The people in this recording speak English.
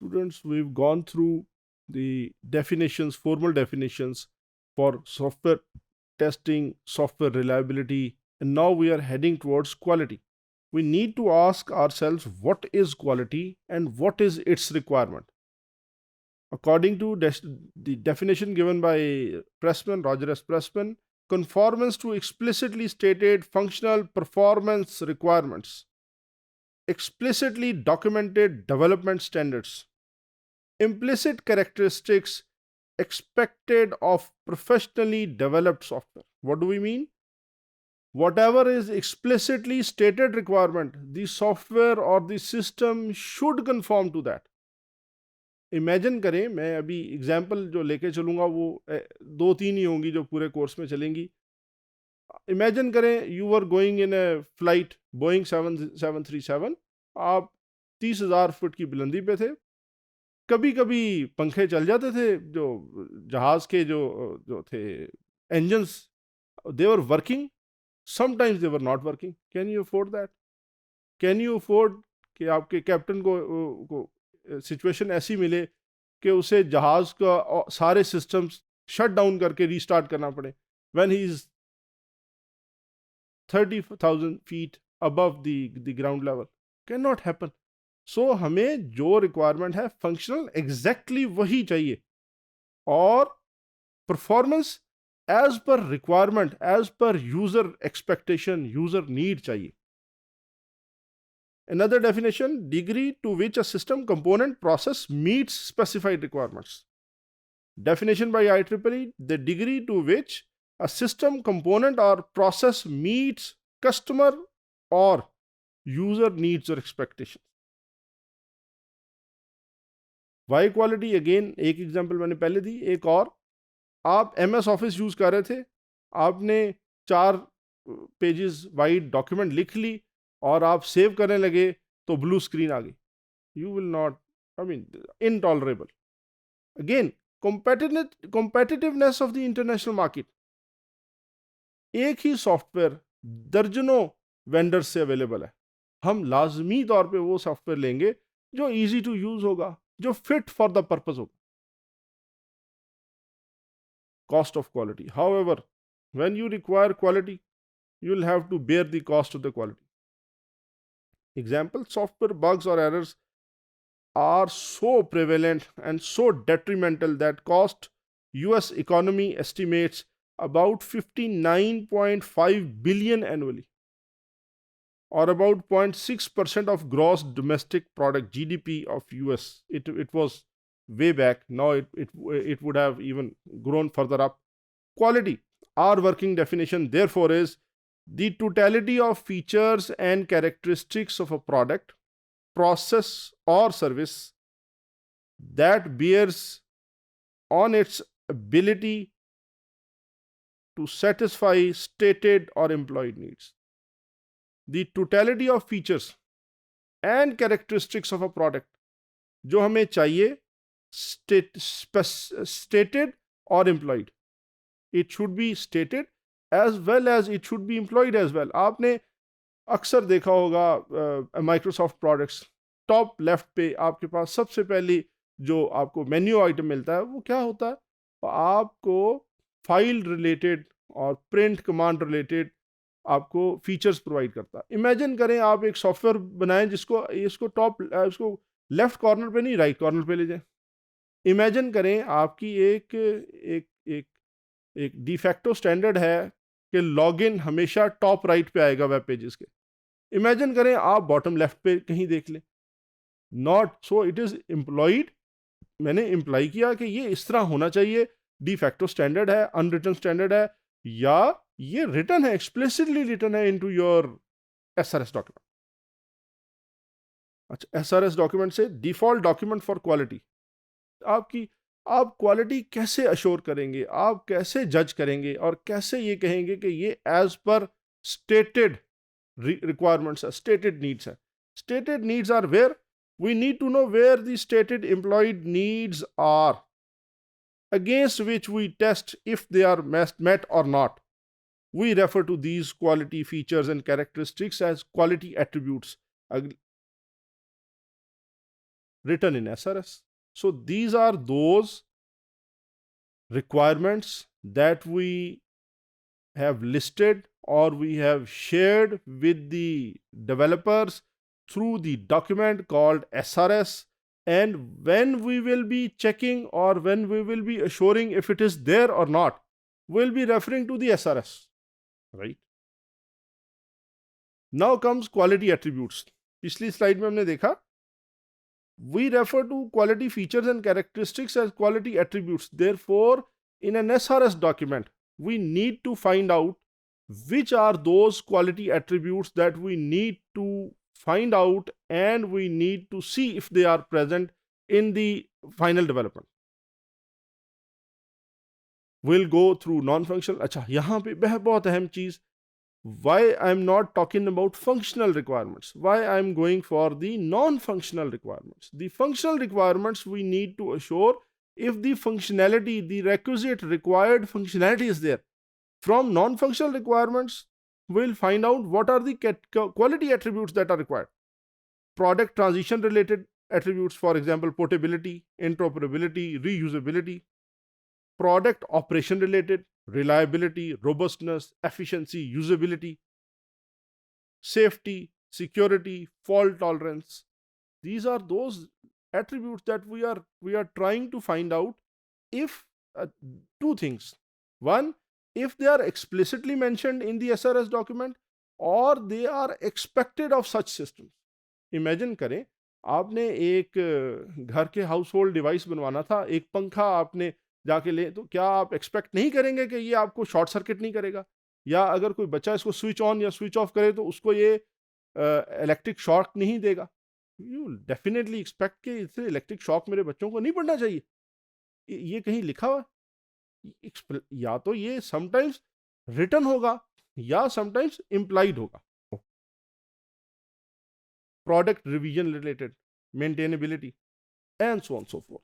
Students, we've gone through the definitions, formal definitions for software testing, software reliability, and now we are heading towards quality. We need to ask ourselves what is quality and what is its requirement. According to the definition given by Pressman, Roger S. Pressman, conformance to explicitly stated functional performance requirements, explicitly documented development standards, implicit characteristics expected of professionally developed software. What do we mean? Whatever is explicitly stated requirement, the software or the system should conform to that. Imagine करें, मैं अभी example जो लेके चलूँगा वो दो तीन ही होंगी जो पूरे कोर्स में चलेंगी. इमेजिन करें you are going in a flight Boeing 737, आप 30,000 फुट की बुलंदी पे थे. कभी कभी पंखे चल जाते थे, जो जहाज़ के जो जो थे engines, they were working, sometimes they were not working. Can you afford that? Can you afford कि आपके कैप्टन को सिचुएशन ऐसी मिले कि उसे जहाज का सारे सिस्टम्स शट डाउन करके रीस्टार्ट करना पड़े when he is 30,000 feet above the ground level? Cannot happen. So हमें जो रिक्वायरमेंट है फंक्शनल एग्जैक्टली वही चाहिए, और performance as per requirement, as per user expectation, user need चाहिए. Another definition: degree to which a system component process meets specified requirements. Definition by IEEE: the degree to which a system component or process meets customer or user needs or expectations. Why quality, again एक example मैंने पहले दी, एक और. आप MS office use कर रहे थे, आपने 4 पेजेस वाइड डॉक्यूमेंट लिख ली और आप सेव करने लगे तो ब्लू स्क्रीन आ गई. You will not, I mean, intolerable. Again, competitiveness of the international market. एक ही सॉफ्टवेयर दर्जनों वेंडर से अवेलेबल है. हम लाजमी तौर पे वो सॉफ्टवेयर लेंगे जो इजी टू यूज होगा, जो फिट फॉर द पर्पस होगा. Cost of quality. However, when you require quality, you will have to bear the cost of the quality. Example: software bugs or errors are so prevalent and so detrimental that cost US economy estimates about 59.5 billion annually, or about 0.6% of gross domestic product, GDP of US. It was way back. Now it would have even grown further up. Quality, our working definition therefore is the totality of features and characteristics of a product, process or service that bears on its ability to satisfy stated or employed needs. The totality of features and characteristics of a product जो हमें चाहिए, stated or employed. It should be stated as well as it should be employed as well. आपने अक्सर देखा होगा Microsoft products, top left पे आपके पास सबसे पहले जो आपको मेन्यू आइटम मिलता है वो क्या होता है? आपको फाइल रिलेटेड और प्रिंट कमांड रिलेटेड आपको फीचर्स प्रोवाइड करता है. इमेजिन करें आप एक सॉफ्टवेयर बनाएं जिसको इसको इसको लेफ्ट कॉर्नर पे नहीं, राइट कॉर्नर पे ले जाएं. इमेजिन करें आपकी एक एक एक एक डिफेक्टो स्टैंडर्ड है कि लॉगिन हमेशा टॉप राइट पे आएगा वेब पेजेस के. इमेजिन करें आप बॉटम लेफ्ट पे कहीं देख लें. Not so. It is employed. मैंने इम्प्लाई किया कि ये इस तरह होना चाहिए, डिफेक्टो स्टैंडर्ड है, अनरिटन स्टैंडर्ड है, या ये रिटन है, एक्सप्लिसिटली रिटन है इनटू योर SRS डॉक्यूमेंट. अच्छा, SRS डॉक्यूमेंट से डिफॉल्ट डॉक्यूमेंट फॉर क्वालिटी. आप क्वालिटी कैसे अश्योर करेंगे, आप कैसे जज करेंगे और कैसे ये कहेंगे कि ये एज पर स्टेटेड रिक्वायरमेंट्स है, स्टेटेड नीड्स है. Stated needs are where we need to know where the stated employed needs are, against which we test if they are met or not. We refer to these quality features and characteristics as quality attributes. written in SRS. So these are those requirements that we have listed or we have shared with the developers through the document called SRS. And when we will be checking or when we will be assuring if it is there or not, we'll be referring to the SRS, right? Now comes quality attributes. पिछली slide में हमने देखा, we refer to quality features and characteristics as quality attributes. Therefore, in an SRS document, we need to find out which are those quality attributes that we need to find out and we need to see if they are present in the final development. We'll go through non-functional. अच्छा, यहाँ पे बहुत अहम चीज, why I'm not talking about functional requirements, why I'm going for the non-functional requirements. The functional requirements we need to assure if the functionality, the requisite required functionality is there. From non-functional requirements, we'll find out what are the quality attributes that are required. Product transition related attributes, for example, portability, interoperability, reusability. Product operation related, reliability, robustness, efficiency, usability, safety, security, fault tolerance. These are those attributes that we are trying to find out if two things. One, if they are explicitly mentioned in the SRS document or they are expected of such systems. Imagine करें, आपने एक घर के house hold device बनवाना था, एक पंखा आपने जाके ले, तो क्या आप एक्सपेक्ट नहीं करेंगे कि ये आपको शॉर्ट सर्किट नहीं करेगा, या अगर कोई बच्चा इसको स्विच ऑन या स्विच ऑफ करे तो उसको ये इलेक्ट्रिक शॉक नहीं देगा? यू डेफिनेटली एक्सपेक्ट कि इससे इलेक्ट्रिक शॉक मेरे बच्चों को नहीं पड़ना चाहिए. ये कहीं लिखा हुआ, या तो ये समटाइम्स रिटन होगा या समटाइम्स इम्प्लाइड होगा. Product revision related, maintainability and so on so fourth.